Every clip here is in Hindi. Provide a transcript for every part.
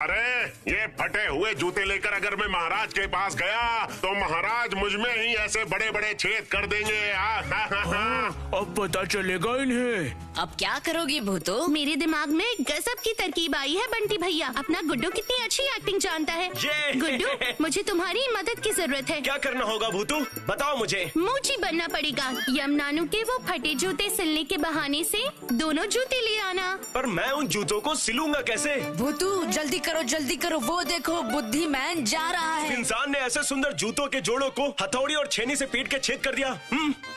अरे ये फटे हुए जूते लेकर अगर मैं महाराज के पास गया तो महाराज मुझ में ही ऐसे बड़े बड़े छेद कर देंगे। अब पता चलेगा इन्हें। अब क्या करोगी भूतो? मेरे दिमाग में गजब की तरकीब आई है बंटी भैया। अपना गुड्डू कितनी अच्छी एक्टिंग जानता है। गुड्डू, मुझे तुम्हारी मदद की जरूरत है। क्या करना होगा भूतू, बताओ मुझे। मूची बनना पड़ेगा। यम नानू के वो फटे जूते सिलने के बहाने से दोनों जूते ले आना। पर मैं उन जूतों को सिलूंगा कैसे? भूतू जल्दी करो, वो देखो बुद्धिमान जा रहा है। इंसान ने ऐसे सुंदर जूतों के जोड़ों को हथौड़ी और छेनी से पीट के छेद कर दिया।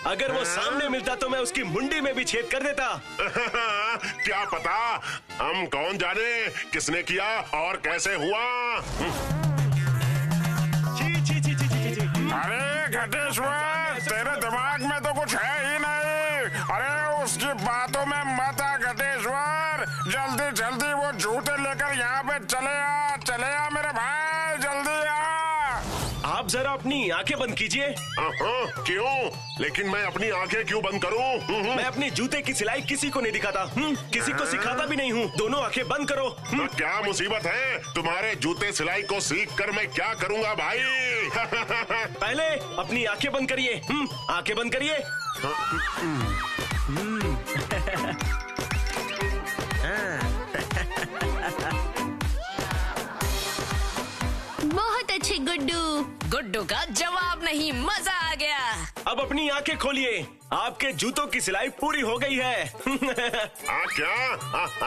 अगर वो सामने मिलता तो मैं उसकी मुंडी में भी छेद कर देता। क्या पता, हम कौन जाने किसने किया और कैसे हुआ। अरे घटेश्वर, तेरे दिमाग में तो कुछ है ही नहीं। अरे उसकी बातों में मत आ घटेश्वर। जल्दी जल्दी वो जूते लेकर यहाँ पे चले आ मेरे भाई, जल्दी आ। आप जरा अपनी आंखें बंद कीजिए। क्यों? लेकिन मैं अपनी आंखें क्यों बंद करूं? मैं अपनी जूते की सिलाई किसी को नहीं दिखाता। किसी को सिखाता भी नहीं हूँ। दोनों आंखें बंद करो। तो क्या मुसीबत है? तुम्हारे जूते सिलाई को सीख कर मैं क्या करूंगा भाई? पहले अपनी आंखें बंद करिए। आंखें बंद करिए। बहुत अच्छे गुड्डू का जवाब नहीं, मजा आ गया। अब अपनी आंखें खोलिए। आपके जूतों की सिलाई पूरी हो गई है। क्या?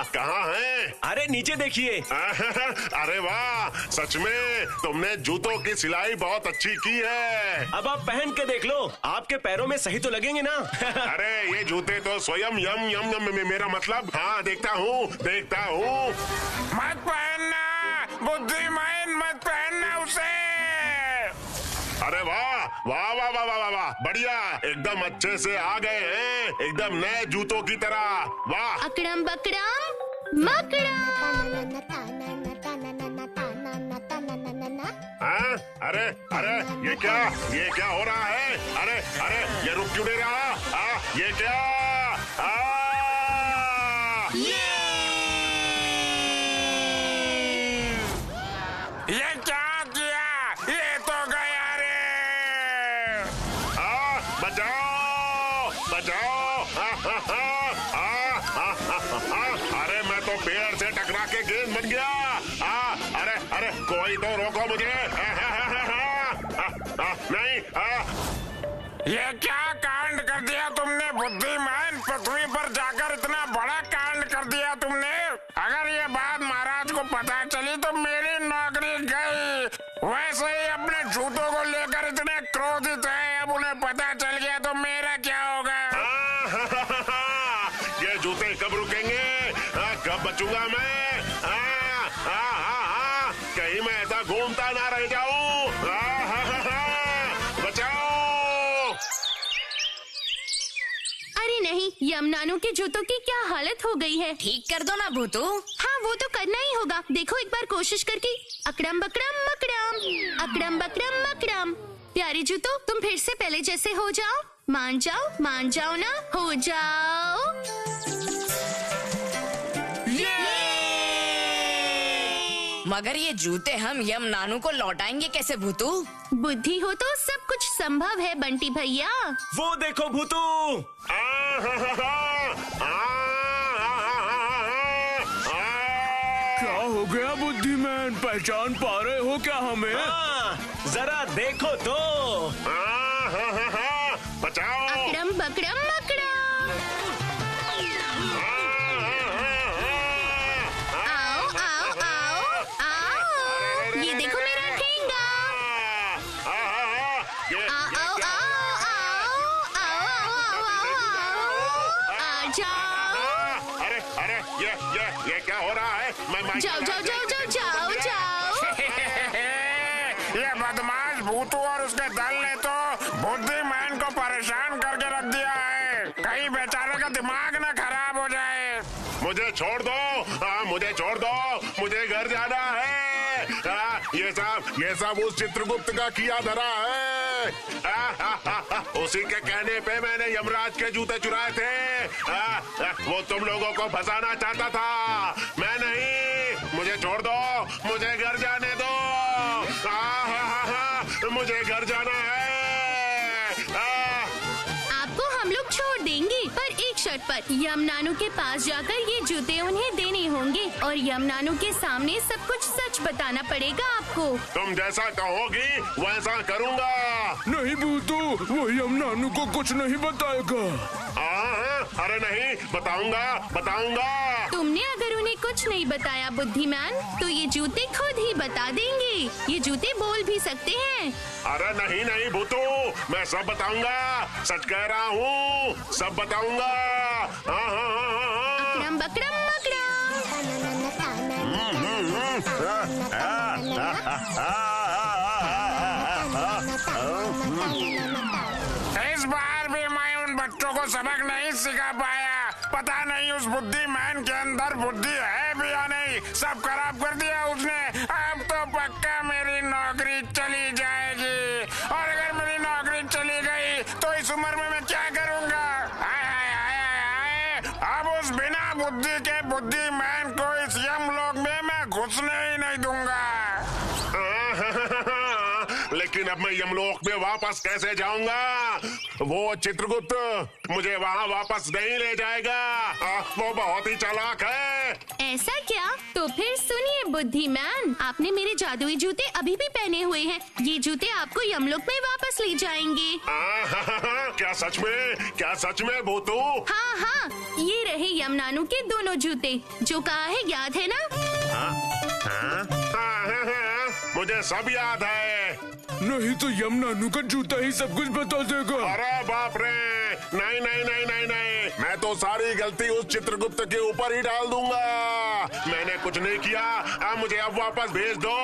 कहाँ है? अरे नीचे देखिए। अरे वाह, सच में तुमने जूतों की सिलाई बहुत अच्छी की है। अब आप पहन के देख लो, आपके पैरों में सही तो लगेंगे ना? अरे ये जूते तो स्वयं यम यम यम, मेरा मतलब। हाँ, देखता हूँ। मत पहनना बुद्धिमान, मत पहनना उसे। अरे वाह वाह वाह वाह वाह वाह, बढ़िया, एकदम अच्छे से आ गए हैं, एकदम नए जूतों की तरह। वाह। अकड़म बकड़म मकड़म। हाँ? अरे ये क्या हो रहा है? अरे ये रुक क्यों नहीं रहा? ये क्या? ये क्या किया? ये तो गया रे। बचाओ। अरे मैं तो पेड़ से टकरा के गेंद बन गया। अरे कोई तो रोको मुझे। नहीं। ये क्या कांड कर दिया तुमने बुद्धिमान? पृथ्वी पर जाकर इतना बड़ा कांड कर दिया तुमने। अगर ये बात महाराज को पता चली तो मेरी नौकरी गई। वैसे ही अपने जूतों को लेकर इतने क्रोधित है, अब उन्हें पता चल गया तो मेरा क्या होगा? ये जूते कब रुकेंगे? कब बचूंगा मैं? कहीं मैं ऐसा घूमता ना रह जाऊं। बचाओ। अरे नहीं, यम नानू के जूतों की क्या हालत हो गई है। ठीक कर दो ना भूतू। हाँ, वो तो करना ही होगा। देखो एक बार कोशिश करके। अकड़म बकड़म मकड़म। प्यारे जूतो, तुम फिर से पहले जैसे हो जाओ। मान जाओ ना, हो जाओ। मगर ये जूते हम यम नानू को लौटाएंगे कैसे भूतू? बुद्धि हो तो सब कुछ संभव है बंटी भैया। वो देखो भूतू। क्या हो गया बुद्धिमान, पहचान पा रहे हो क्या हमें? जरा देखो तो। बचाओ। अकड़म बकड़म मकड़म। आओ। ये देखो मेरा ठेंगा। आ जाओ। अरे ये क्या हो रहा है? मैं जाओ। ये बदमाश भूतू और उसके दल ने तो बुद्धिमान को परेशान करके रख दिया है। कहीं बेचारे का दिमाग ना खराब हो जाए। मुझे छोड़ दो, मुझे घर जाना है। ये सब उस चित्रगुप्त का किया धरा है। उसी के कहने पे मैंने यमराज के जूते चुराए थे। वो तुम लोगों को फंसाना चाहता था, मैं नहीं। मुझे छोड़ दो, मुझे घर जाने दो। मुझे घर जाना है। आपको हम लोग छोड़ देंगे, पर एक शर्त पर। यम नानू के पास जाकर ये जूते उन्हें देने होंगे और यम नानू के सामने सब कुछ सच बताना पड़ेगा आपको। तुम जैसा कहोगी वैसा करूँगा। नहीं भूतू, वो यम नानू को कुछ नहीं बताएगा। अरे नहीं, बताऊंगा। तुमने अगर उन्हें कुछ नहीं बताया बुद्धिमान, तो ये जूते खुद ही बता देंगे। ये जूते बोल भी सकते हैं। अरे नहीं भूतू, मैं सब बताऊंगा, सच कह रहा हूँ, सब बताऊंगा। अकड़म बकड़म इस बार भी मैं उन बच्चों को सबक नहीं सिखा पाया। पता नहीं उस बुद्धिमान के अंदर बुद्धि है भी या नहीं। सब खराब कर दिया उसने। अब तो पक्का मेरी नौकरी चली जाएगी, और अगर मेरी नौकरी चली गई तो इस उम्र में मैं क्या करूँगा? अब उस बिना बुद्धि के बुद्धिमान को इस यमलोक में मैं घुसने ही नहीं दूंगा। लेकिन अब मैं यमलोक में वापस कैसे जाऊंगा? वो चित्रगुप्त मुझे वहाँ वापस नहीं ले जाएगा। वो बहुत ही चालाक है। ऐसा क्या? तो फिर सुनिए बुद्धिमान, आपने मेरे जादुई जूते अभी भी पहने हुए हैं। ये जूते आपको यमलोक में वापस ले जाएंगे। क्या सच में भूतू? हाँ, ये रहे यम नानू के दोनों जूते। जो कहा है याद है ना? मुझे सब याद है। नहीं तो यम नानू का जूता ही सब कुछ बता देगा। अरे बाप रे, नहीं, मैं तो सारी गलती उस चित्रगुप्त के ऊपर ही डाल दूंगा। मैंने कुछ नहीं किया। मुझे अब वापस भेज दो।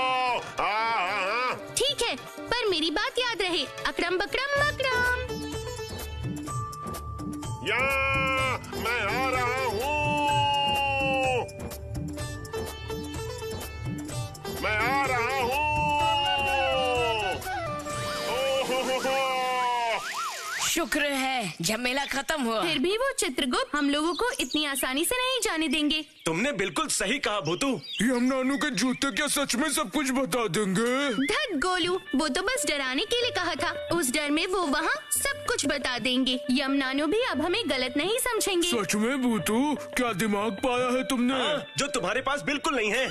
ठीक है, पर मेरी बात याद रहे। अकड़म बकड़म मकड़म। मैं आ रहा हूँ। शुक्र है झमेला खत्म हुआ। फिर भी वो चित्रगुप्त हम लोगों को इतनी आसानी से नहीं जाने देंगे। तुमने बिल्कुल सही कहा भूतू। यम नानू के जूते क्या सच में सब कुछ बता देंगे? धत गोलू, वो तो बस डराने के लिए कहा था। उस डर में वो वहाँ सब कुछ बता देंगे। यम नानू भी अब हमें गलत नहीं समझेंगे। सच में भूतू, क्या दिमाग पाया है तुमने? जो तुम्हारे पास बिल्कुल नहीं है।